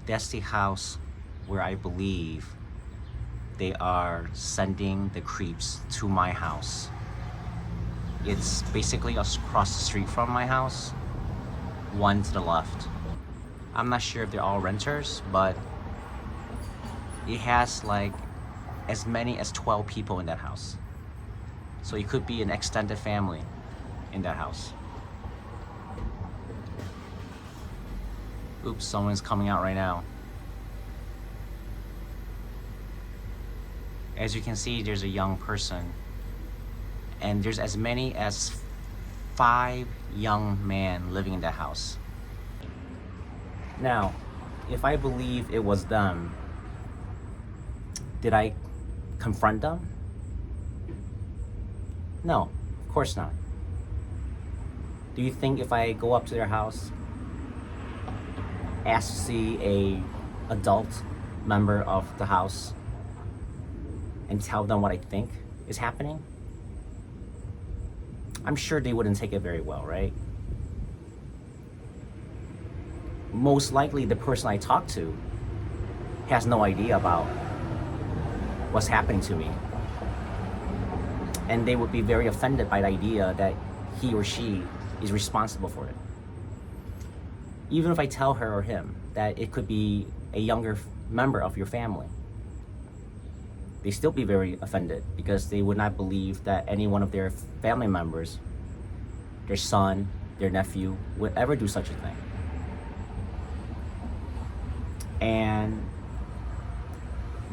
That's the house where I believe they are sending the creeps to my house. It's basically across the street from my house, one to the left. I'm not sure if they're all renters, but it has like as many as 12 people in that house. So it could be an extended family in that house. Oops, someone's coming out right now. As you can see, there's a young person, and there's as many as 5 young men living in that house. Now, if I believe it was them, did I confront them? No, of course not. Do you think if I go up to their house, ask to see a adult member of the house and tell them what I think is happening, I'm sure they wouldn't take it very well, right? Most likely the person I talk to has no idea about what's happening to me. And they would be very offended by the idea that he or she is responsible for it. Even if I tell her or him that it could be a younger member of your family, they still be very offended because they would not believe that any one of their family members, their son, their nephew, would ever do such a thing. And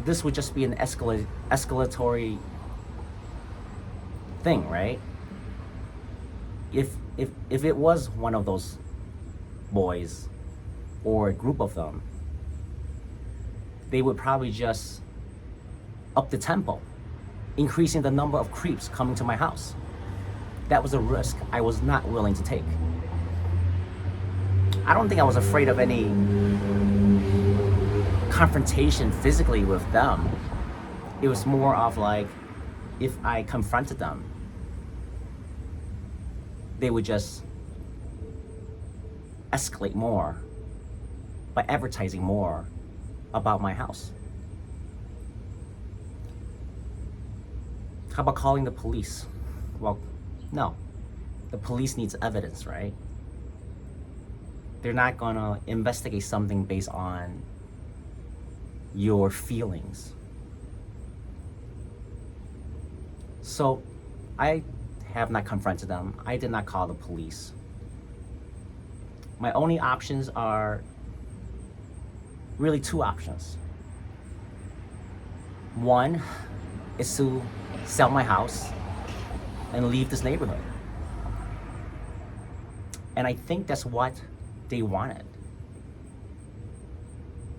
this would just be an escalatory thing, right? If it was one of those boys or a group of them, they would probably just up the tempo, increasing the number of creeps coming to my house. That was a risk I was not willing to take. I don't think I was afraid of any confrontation physically with them. It was more of like, if I confronted them, they would just escalate more by advertising more about my house. How about calling the police? Well, no. The police needs evidence, right? They're not gonna investigate something based on your feelings. So I have not confronted them. I did not call the police. My only options are really 2 options. One is to sell my house and leave this neighborhood. And I think that's what they wanted.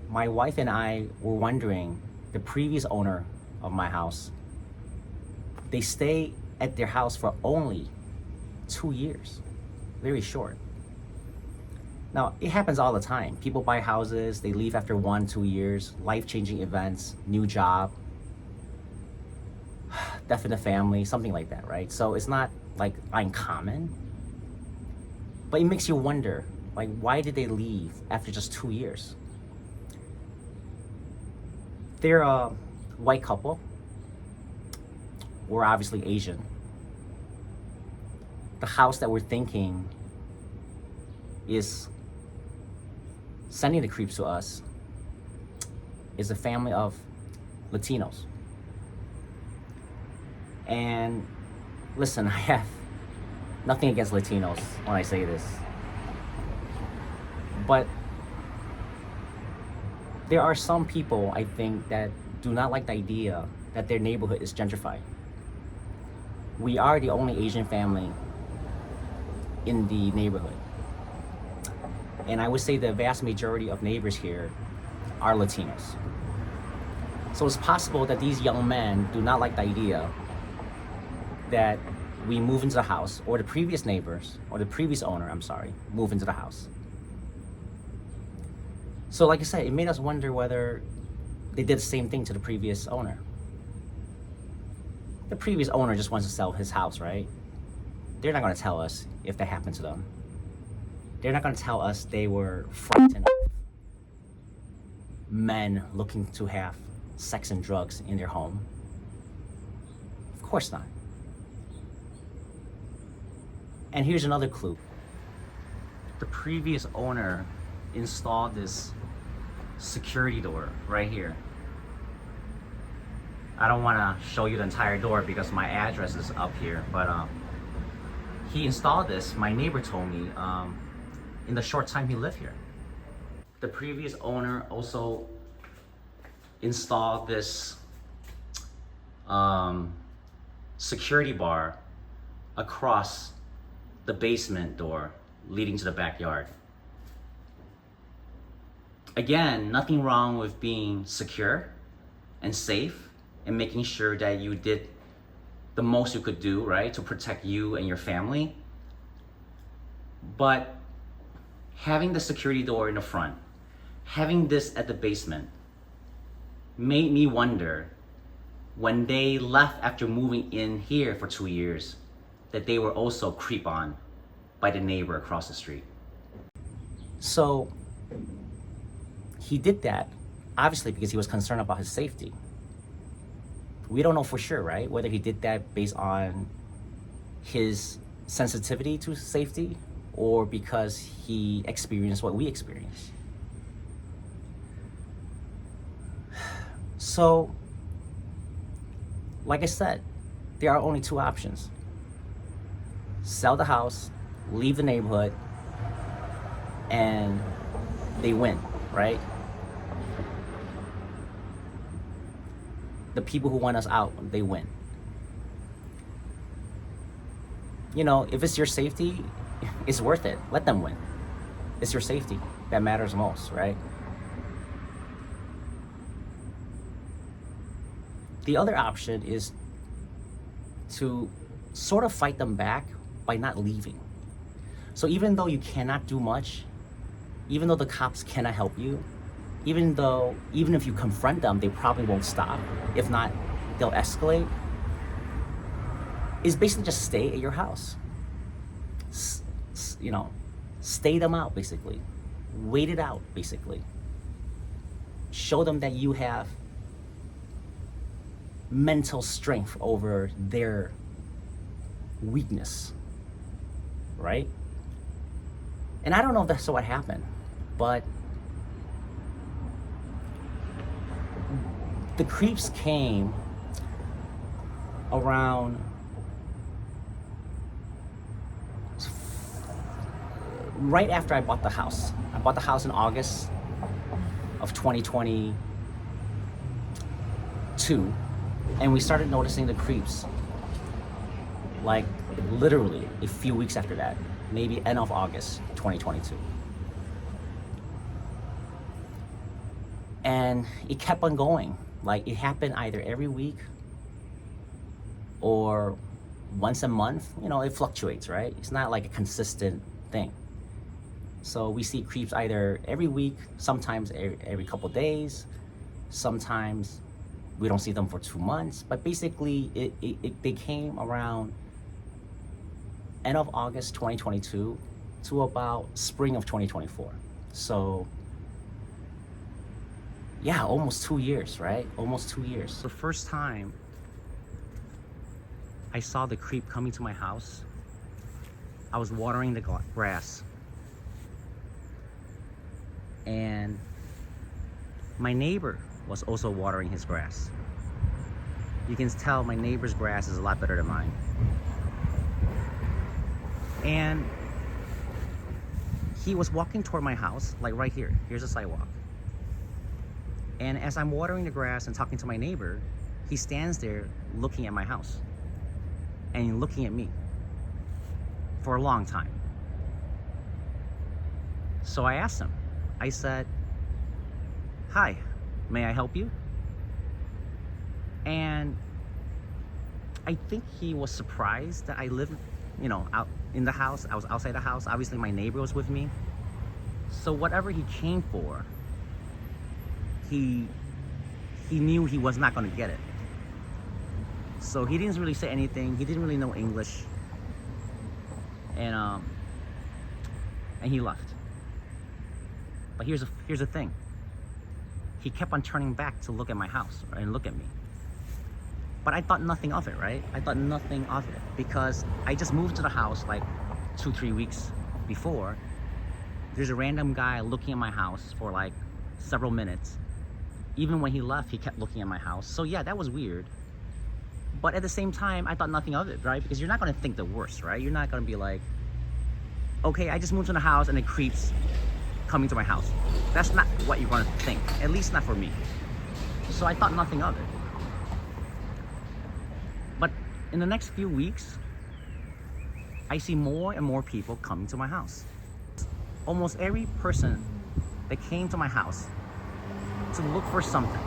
My wife and I were wondering, the previous owner of my house, they stay at their house for only 2 years, very short. Now, it happens all the time. People buy houses, they leave after 1-2 years, life-changing events, new job, death in the family, something like that, right? So it's not like uncommon, but it makes you wonder, like, why did they leave after just 2 years? They're a white couple. We're obviously Asian. The house that we're thinking is sending the creeps to us is a family of Latinos. And listen, I have nothing against Latinos when I say this, but there are some people, I think, that do not like the idea that their neighborhood is gentrified. We are the only Asian family in the neighborhood. And I would say the vast majority of neighbors here are Latinos. So it's possible that these young men do not like the idea that we move into the house, or the previous neighbors, or the previous owner, move into the house. So like I said, it made us wonder whether they did the same thing to the previous owner. The previous owner just wants to sell his house, right? They're not gonna tell us if that happened to them. They're not gonna tell us they were frightened men looking to have sex and drugs in their home? Of course not. And here's another clue. The previous owner installed this security door right here. I don't want to show you the entire door because my address is up here, but he installed this, my neighbor told me, in the short time he lived here. The previous owner also installed this security bar across the basement door leading to the backyard. Again, nothing wrong with being secure and safe and making sure that you did the most you could do, right, to protect you and your family. But having the security door in the front, having this at the basement, made me wonder when they left after moving in here for 2 years, that they were also creeped on by the neighbor across the street. So he did that obviously because he was concerned about his safety. We don't know for sure, right? Whether he did that based on his sensitivity to safety or because he experienced what we experienced. So, like I said, there are only two options. Sell the house, leave the neighborhood, and they win, right? The people who want us out, they win. You know, if it's your safety, it's worth it. Let them win. It's your safety that matters most, right? The other option is to sort of fight them back by not leaving. So even though you cannot do much, even though the cops cannot help you, even if you confront them, they probably won't stop. If not, they'll escalate. Is basically just stay at your house. You know, stay them out basically. Wait it out basically. Show them that you have mental strength over their weakness, right? And I don't know if that's what happened, but the creeps came around right after I bought the house. I bought the house in August of 2022, and we started noticing the creeps like literally a few weeks after that, maybe end of August 2022. And it kept on going. Like it happened either every week or once a month. You know, it fluctuates, right? It's not like a consistent thing. So we see creeps either every week, sometimes every couple days, sometimes we don't see them for 2 months. But basically, they came around end of August 2022 to about spring of 2024. So yeah, almost 2 years, right? Almost 2 years. The first time I saw the creep coming to my house, I was watering the grass. And my neighbor was also watering his grass. You can tell my neighbor's grass is a lot better than mine. And he was walking toward my house, like right here. Here's a sidewalk. And as I'm watering the grass and talking to my neighbor, he stands there looking at my house and looking at me for a long time. So I asked him, I said, "Hi, may I help you?" And I think he was surprised that I lived, you know, out in the house. I was outside the house. Obviously my neighbor was with me. So whatever he came for, he knew he was not going to get it. So he didn't really say anything. He didn't really know English. And he left. But here's the thing. he kept on turning back to look at my house and look at me. But I thought nothing of it, right? I thought nothing of it because I just moved to the house like 2-3 weeks before. There's a random guy looking at my house for like several minutes. Even when he left, he kept looking at my house. So yeah, that was weird. But at the same time, I thought nothing of it, right? Because you're not gonna think the worst, right? You're not gonna be like, okay, I just moved to the house and it creeps coming to my house. That's not what you're gonna think, at least not for me. So I thought nothing of it. But in the next few weeks, I see more and more people coming to my house. Almost every person that came to my house to look for something,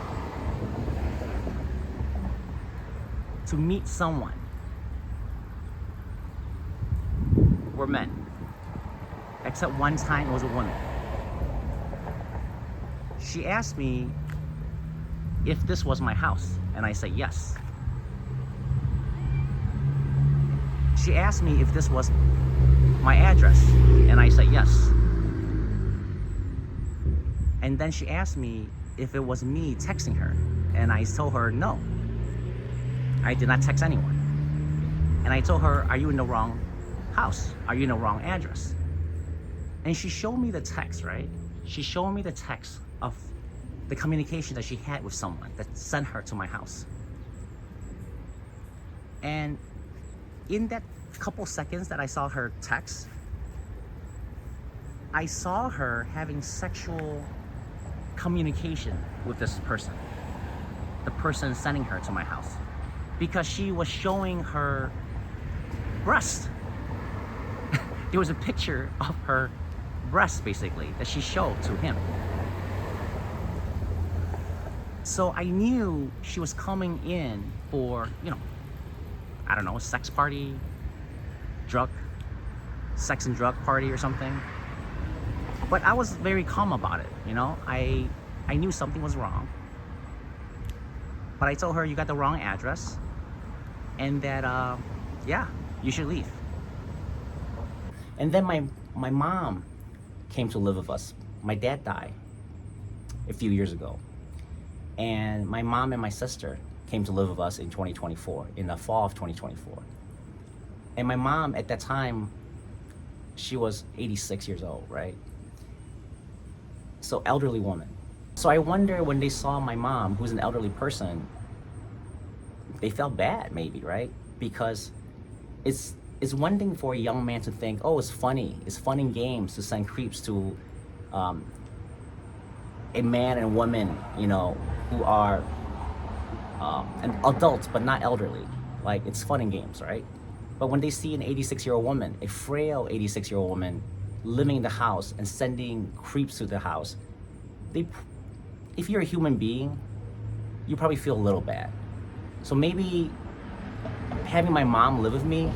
to meet someone, were men. Except one time it was a woman. She asked me if this was my house, and I said yes. She asked me if this was my address, and I said yes. And then she asked me if it was me texting her, and I told her no. I did not text anyone. And I told her, are you in the wrong house? Are you in the wrong address? And she showed me the text, right? She showed me the text of the communication that she had with someone that sent her to my house. And in that couple seconds that I saw her text, I saw her having sexual communication with this person, the person sending her to my house, because she was showing her breast. There was a picture of her breast, basically, that she showed to him. So I knew she was coming in for, I don't know, a sex party, sex and drug party or something. But I was very calm about it, I knew something was wrong. But I told her, you got the wrong address, and that, yeah, you should leave. And then my mom came to live with us. My dad died a few years ago. And my mom and my sister came to live with us in 2024, in the fall of 2024. And my mom, at that time, she was 86 years old, right? So elderly woman. So I wonder when they saw my mom, who's an elderly person, they felt bad maybe, right? Because it's one thing for a young man to think, oh, it's fun and games to send creeps to a man and woman, who are an adults but not elderly. Like, it's fun and games, right? But when they see an 86-year-old woman, a frail 86-year-old woman living in the house and sending creeps to the house, if you're a human being, you probably feel a little bad. So maybe having my mom live with me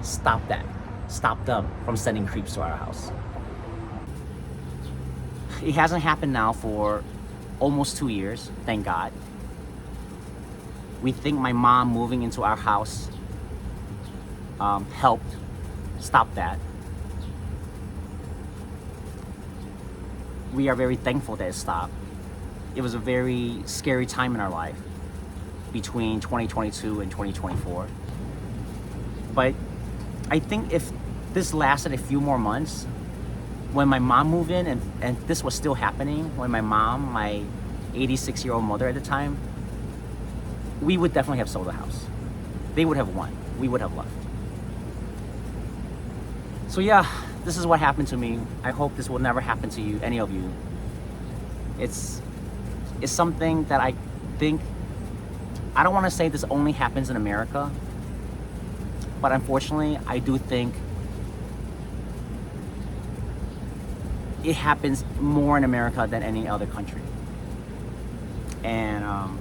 stopped them from sending creeps to our house. It hasn't happened now for almost 2 years, thank God. We think my mom moving into our house helped stop that. We are very thankful that it stopped. It was a very scary time in our life between 2022 and 2024. But I think if this lasted a few more months, when my mom moved in and this was still happening, when my mom, my 86-year-old mother at the time, we would definitely have sold the house. They would have won. We would have left. So yeah, this is what happened to me. I hope this will never happen to you, any of you. It's something that I think, I don't want to say this only happens in America, but unfortunately, I do think it happens more in America than any other country. And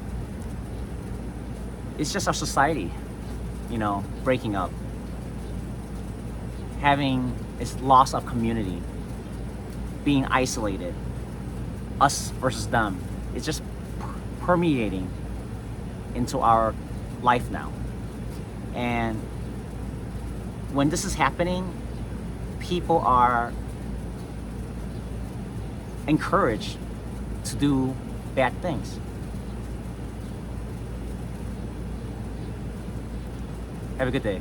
it's just our society, breaking up. Having this loss of community, being isolated, us versus them. It's just permeating into our life now. And when this is happening, people are encouraged to do bad things. Have a good day.